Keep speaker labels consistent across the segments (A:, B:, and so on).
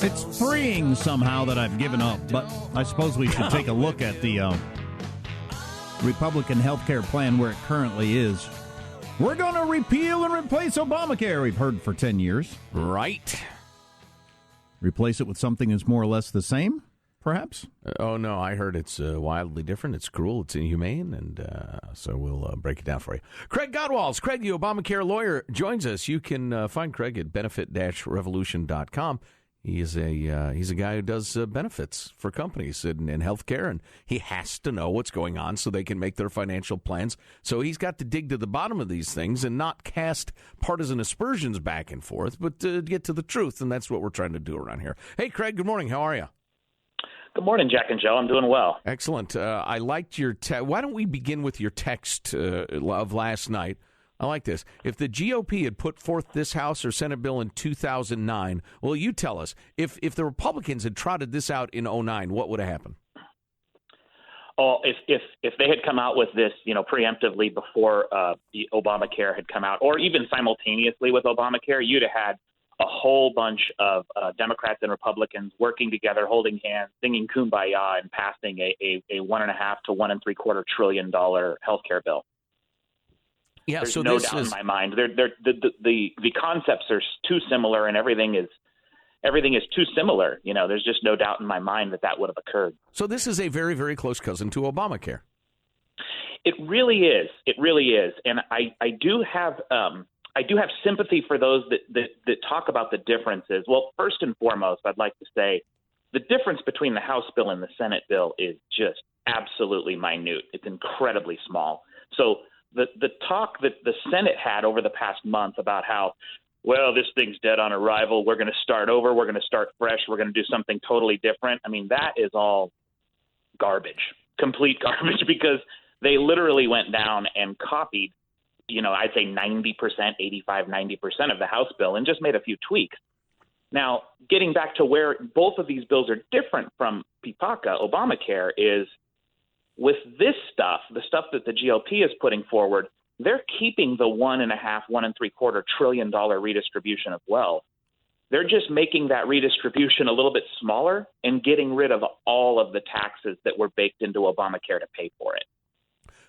A: It's freeing somehow that I've given up, but I suppose we should take a look at the Republican health care plan where it currently is. We're going to repeal and replace Obamacare, we've heard for 10 years.
B: Right.
A: Replace it with something that's more or less the same, perhaps?
B: Oh, no, I heard it's wildly different. It's cruel. It's inhumane. And so we'll break it down for you. Craig Godwalls, Craig, the Obamacare lawyer, joins us. You can find Craig at benefit-revolution.com. He's a guy who does benefits for companies in healthcare, and he has to know what's going on so they can make their financial plans. So he's got to dig to the bottom of these things and not cast partisan aspersions back and forth, but get to the truth, and that's what we're trying to do around here. Hey, Craig, good morning. How are you?
C: Good morning, Jack and Joe. I'm doing well.
B: Excellent. I liked your why don't we begin with your text of last night? I like this. If the GOP had put forth this House or Senate bill in 2009, well, you tell us, if the Republicans had trotted this out in 2009, what would have happened?
C: Oh, if they had come out with this, preemptively before the Obamacare had come out, or even simultaneously with Obamacare, you'd have had a whole bunch of Democrats and Republicans working together, holding hands, singing Kumbaya, and passing a $1.5 to $1.75 trillion healthcare bill.
B: Yeah,
C: There's
B: so
C: no
B: this
C: doubt
B: is
C: in my mind. The concepts are too similar, and everything is too similar. There's just no doubt in my mind that would have occurred.
B: So this is a very, very close cousin to Obamacare.
C: It really is. It really is. And I do have sympathy for those that talk about the differences. Well, first and foremost, I'd like to say the difference between the House bill and the Senate bill is just absolutely minute. It's incredibly small. So the talk that the Senate had over the past month about how, well, this thing's dead on arrival, we're going to start over, we're going to start fresh, we're going to do something totally different. I mean, that is all garbage, complete garbage, because they literally went down and copied, I'd say 90%, 85, 90% of the House bill and just made a few tweaks. Now, getting back to where both of these bills are different from PPACA, Obamacare, is with this stuff, the stuff that the GOP is putting forward, they're keeping the $1.5–1.75 trillion redistribution of wealth. They're just making that redistribution a little bit smaller and getting rid of all of the taxes that were baked into Obamacare to pay for it.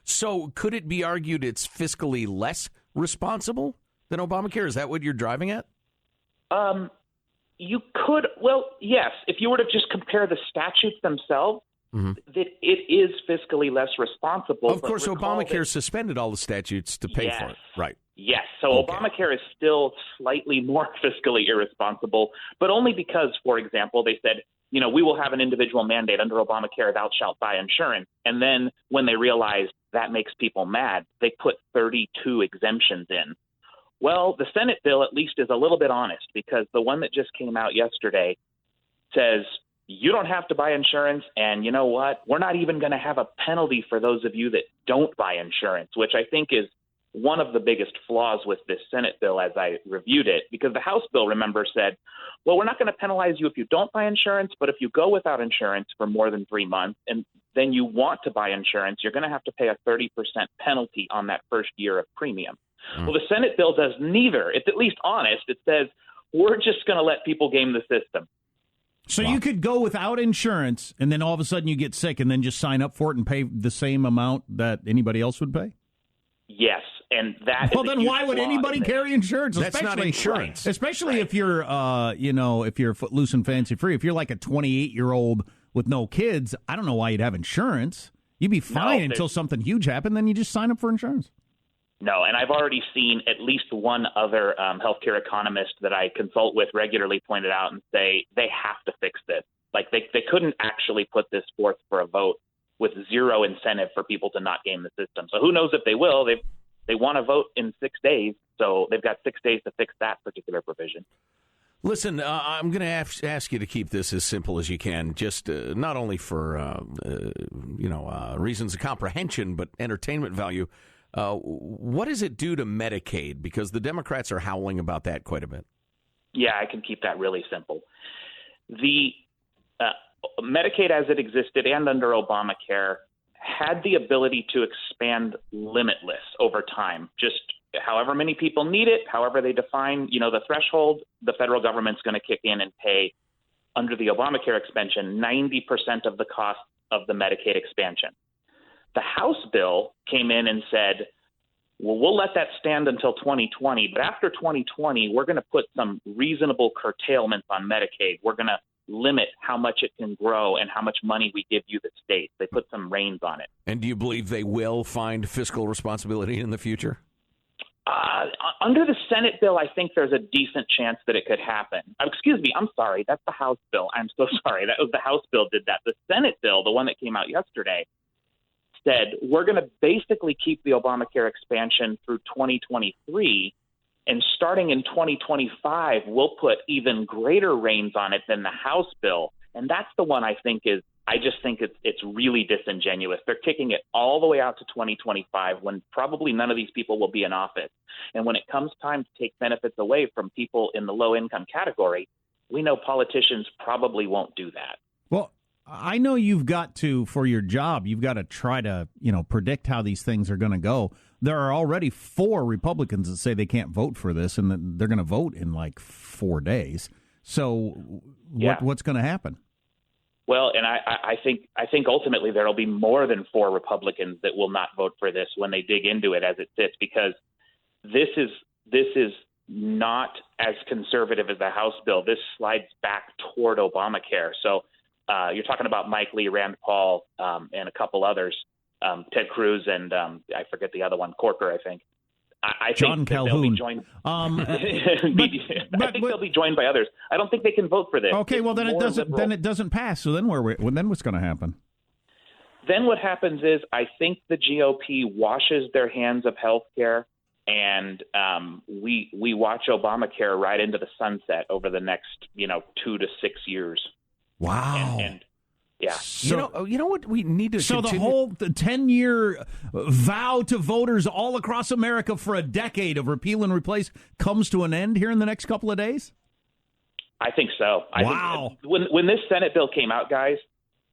B: So could it be argued it's fiscally less responsible than Obamacare? Is that what you're driving at?
C: You could, well, yes. If you were to just compare the statutes themselves, that it is fiscally less responsible.
B: Of course, Obamacare suspended all the statutes to pay for it. Right.
C: Yes. So okay. Obamacare is still slightly more fiscally irresponsible, but only because, for example, they said, we will have an individual mandate under Obamacare, thou shalt buy insurance. And then when they realized that makes people mad, they put 32 exemptions in. Well, the Senate bill at least is a little bit honest, because the one that just came out yesterday says you don't have to buy insurance. And you know what? We're not even going to have a penalty for those of you that don't buy insurance, which I think is one of the biggest flaws with this Senate bill as I reviewed it, because the House bill, remember, said, well, we're not going to penalize you if you don't buy insurance, but if you go without insurance for more than 3 months and then you want to buy insurance, you're going to have to pay a 30% penalty on that first year of premium. Well, the Senate bill does neither. It's at least honest. It says we're just going to let people game the system.
A: So you could go without insurance, and then all of a sudden you get sick, and then just sign up for it and pay the same amount that anybody else would pay?
C: Yes, and that.
A: Well, then why would anybody carry insurance?
B: That's not insurance,
A: especially if you're, if you're footloose and fancy free. If you're like a 28-year-old with no kids, I don't know why you'd have insurance. You'd be fine until something huge happened, then you just sign up for insurance.
C: No, and I've already seen at least one other healthcare economist that I consult with regularly pointed out and say they have to fix this. Like they couldn't actually put this forth for a vote with zero incentive for people to not game the system. So who knows if they will? They want to vote in 6 days, so they've got 6 days to fix that particular provision.
B: Listen, I'm going to ask you to keep this as simple as you can, just not only for reasons of comprehension, but entertainment value. What does it do to Medicaid? Because the Democrats are howling about that quite a bit. Yeah,
C: I can keep that really simple. The Medicaid as it existed and under Obamacare had the ability to expand limitless over time. Just however many people need it, however they define, the threshold, the federal government's going to kick in and pay under the Obamacare expansion 90% of the cost of the Medicaid expansion. The House bill came in and said, well, we'll let that stand until 2020, but after 2020, we're going to put some reasonable curtailments on Medicaid. We're going to limit how much it can grow and how much money we give you, the states. They put some reins on it.
B: And do you believe they will find fiscal responsibility in the future?
C: Under the Senate bill, I think there's a decent chance that it could happen. Excuse me, I'm sorry. That's the House bill. I'm so sorry. That was the House bill did that. The Senate bill, the one that came out yesterday, said we're going to basically keep the Obamacare expansion through 2023, and starting in 2025, we'll put even greater reins on it than the House bill. And that's the one I just think it's really disingenuous. They're kicking it all the way out to 2025 when probably none of these people will be in office. And when it comes time to take benefits away from people in the low-income category, we know politicians probably won't do that.
A: Well, I know you've got to, for your job, you've got to try to, predict how these things are going to go. There are already 4 Republicans that say they can't vote for this, and that they're going to vote in like 4 days. So what's going to happen?
C: Well, and I think ultimately there will be more than 4 Republicans that will not vote for this when they dig into it as it sits, because this is not as conservative as the House bill. This slides back toward Obamacare. So you're talking about Mike Lee, Rand Paul, and a couple others, Ted Cruz, and I forget the other one, Corker, I think. I
A: John
C: think
A: Calhoun.
C: They'll be joined. I think they'll be joined by others. I don't think they can vote for this.
A: Okay, well then it doesn't pass. So then then what's going to happen?
C: Then what happens is I think the GOP washes their hands of health care, and we watch Obamacare right into the sunset over the next 2 to 6 years.
A: Wow.
C: And yeah.
B: So, you know what we need to
A: So
B: continue?
A: the whole 10-year vow to voters all across America for a decade of repeal and replace comes to an end here in the next couple of days?
C: I think so.
A: Wow.
C: I think when this Senate bill came out, guys,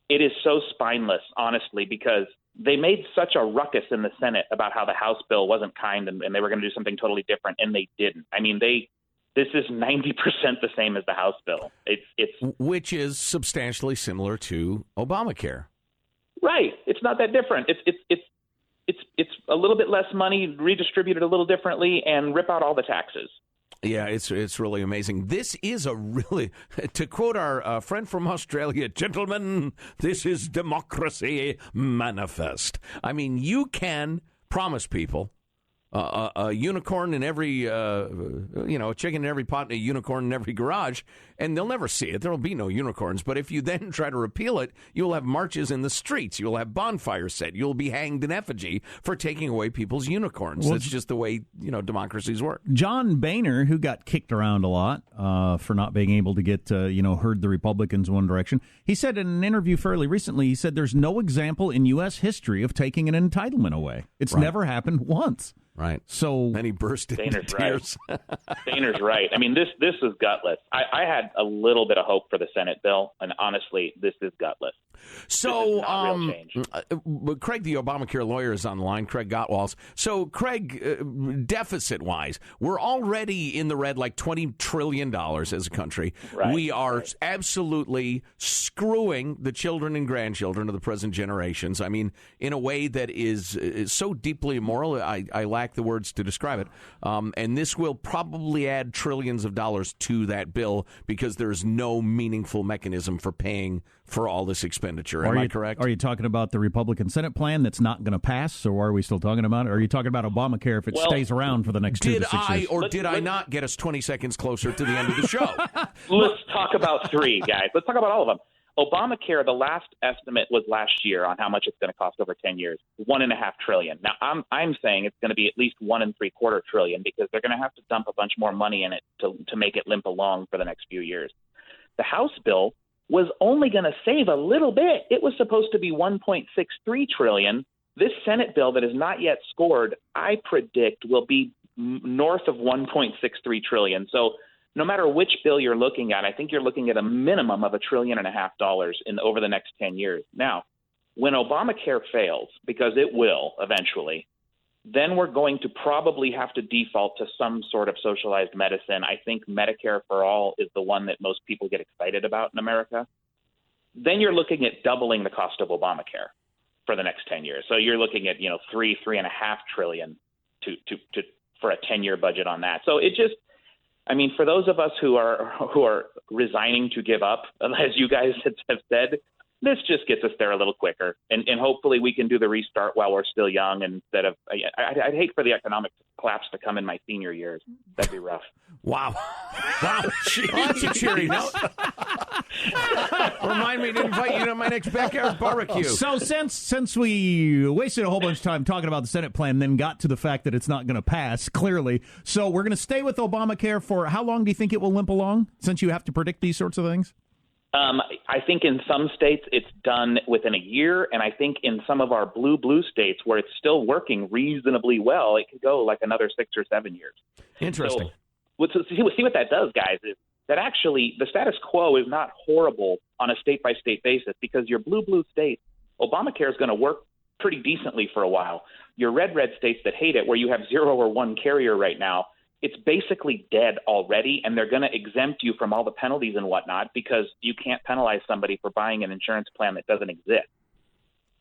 C: it is so spineless, honestly, because they made such a ruckus in the Senate about how the House bill wasn't kind and they were going to do something totally different, and they didn't. I mean, this is 90% the same as the House bill. It's
B: which is substantially similar to Obamacare.
C: Right. It's not that different. It's a little bit less money, redistributed a little differently, and rip out all the taxes.
B: Yeah, it's really amazing. This is a really, to quote our friend from Australia, gentlemen, this is democracy manifest. I mean, you can promise people a unicorn in every, a chicken in every pot and a unicorn in every garage, and they'll never see it. There will be no unicorns. But if you then try to repeal it, you'll have marches in the streets. You'll have bonfires set. You'll be hanged in effigy for taking away people's unicorns. That's just the way, democracies work.
A: John Boehner, who got kicked around a lot for not being able to get, herd the Republicans one direction, he said in an interview fairly recently, he said there's no example in U.S. history of taking an entitlement away. It's never happened once.
B: Right.
A: So
B: then he burst into tears.
C: Right. Boehner's right. I mean, this is gutless. I had a little bit of hope for the Senate bill, and honestly, this is gutless.
B: So,
C: real change.
B: Craig, the Obamacare lawyer, is on the line, Craig Gottwals. So, Craig, deficit-wise, we're already in the red like $20 trillion as a country.
C: Right.
B: We are absolutely screwing the children and grandchildren of the present generations. I mean, in a way that is so deeply immoral, I lack the words to describe it. And this will probably add trillions of dollars to that bill because there's no meaningful mechanism for paying for all this expenditure. Am I correct?
A: Are you talking about the Republican Senate plan that's not going to pass, or are we still talking about it? Or are you talking about Obamacare if it stays around for the next 2 to 6 years?
B: Did I not get us 20 seconds closer to the end of the show?
C: Let's talk about 3, guys. Let's talk about all of them. Obamacare, the last estimate was last year on how much it's going to cost over 10 years, $1.5 trillion. Now, I'm saying it's going to be at least $1.75 trillion because they're going to have to dump a bunch more money in it to make it limp along for the next few years. The House bill was only going to save a little bit. It was supposed to be $1.63 trillion. This Senate bill that has not yet scored, I predict, will be north of $1.63 trillion. So no matter which bill you're looking at, I think you're looking at a minimum of $1.5 trillion over the next 10 years. Now, when Obamacare fails, because it will eventually, then we're going to probably have to default to some sort of socialized medicine. I think Medicare for all is the one that most people get excited about in America. Then you're looking at doubling the cost of Obamacare for the next 10 years. So you're looking at, $3.5 trillion for a 10-year budget on that. So it just, for those of us who are resigning to give up, as you guys have said, this just gets us there a little quicker, and hopefully we can do the restart while we're still young. Instead of, I'd hate for the economic collapse to come in my senior years. That'd be rough.
B: Wow. Jeez. Well, that's a cheery note. Remind me to invite you to my next backyard barbecue.
A: So since we wasted a whole bunch of time talking about the Senate plan, then got to the fact that it's not going to pass, clearly. So we're going to stay with Obamacare for how long do you think it will limp along, since you have to predict these sorts of things?
C: I think in some states it's done within a year, and I think in some of our blue states where it's still working reasonably well, it could go like another 6 or 7 years.
B: Interesting.
C: So see what that does, guys, is that actually the status quo is not horrible on a state-by-state basis, because your blue states, Obamacare is going to work pretty decently for a while. Your red states that hate it, where you have 0 or 1 carrier right now, it's basically dead already, and they're going to exempt you from all the penalties and whatnot, because you can't penalize somebody for buying an insurance plan that doesn't exist.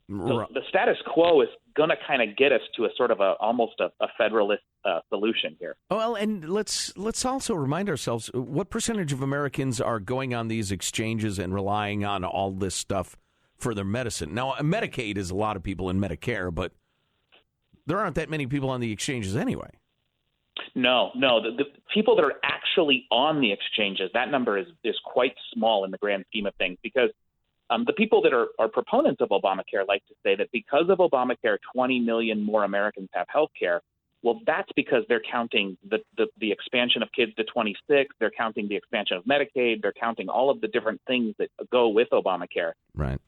C: So the status quo is going to kind of get us to a sort of almost a federalist solution here.
B: Well, and let's also remind ourselves, what percentage of Americans are going on these exchanges and relying on all this stuff for their medicine? Now, Medicaid is a lot of people in Medicare, but there aren't that many people on the exchanges anyway.
C: No. The people that are actually on the exchanges, that number is quite small in the grand scheme of things, because the people that are proponents of Obamacare like to say that because of Obamacare, 20 million more Americans have health care. Well, that's because they're counting the expansion of kids to 26. They're counting the expansion of Medicaid. They're counting all of the different things that go with Obamacare.
B: Right.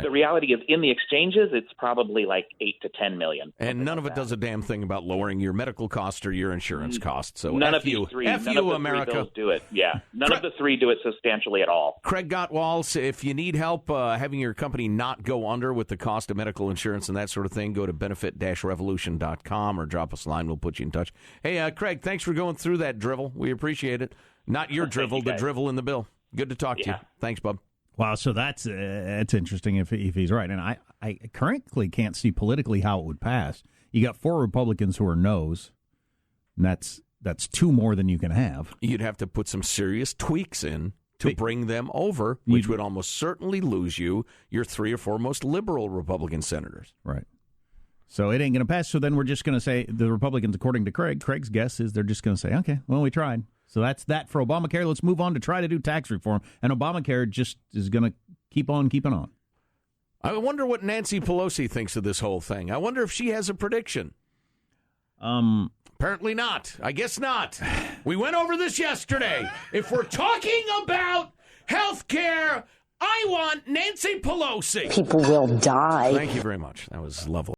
C: The reality is, in the exchanges, it's probably like 8 to 10 million.
B: And none of it does a damn thing about lowering your medical costs or your insurance costs. So
C: none of the three
B: America.
C: Bills do it. Yeah, none of the three do it substantially at all.
B: Craig Gottwals, if you need help having your company not go under with the cost of medical insurance and that sort of thing, go to benefit-revolution.com or drop us a line. We'll put you in touch. Hey, Craig, thanks for going through that drivel. We appreciate it. Not your drivel, the drivel in the bill. Good to talk to you. Thanks, bub.
A: Wow, so that's interesting if he's right. And I currently can't see politically how it would pass. You got 4 Republicans who are no's, and that's 2 more than you can have.
B: You'd have to put some serious tweaks in to bring them over, which would almost certainly lose you your 3 or 4 most liberal Republican senators.
A: Right. So it ain't going to pass. So then we're just going to say, the Republicans, according to Craig's guess is they're just going to say, okay, well, we tried. So that's that for Obamacare. Let's move on to try to do tax reform. And Obamacare just is going to keep on keeping on.
B: I wonder what Nancy Pelosi thinks of this whole thing. I wonder if she has a prediction. Apparently not. I guess not. We went over this yesterday. If we're talking about health care, I want Nancy Pelosi.
D: People will die.
B: Thank you very much. That was lovely.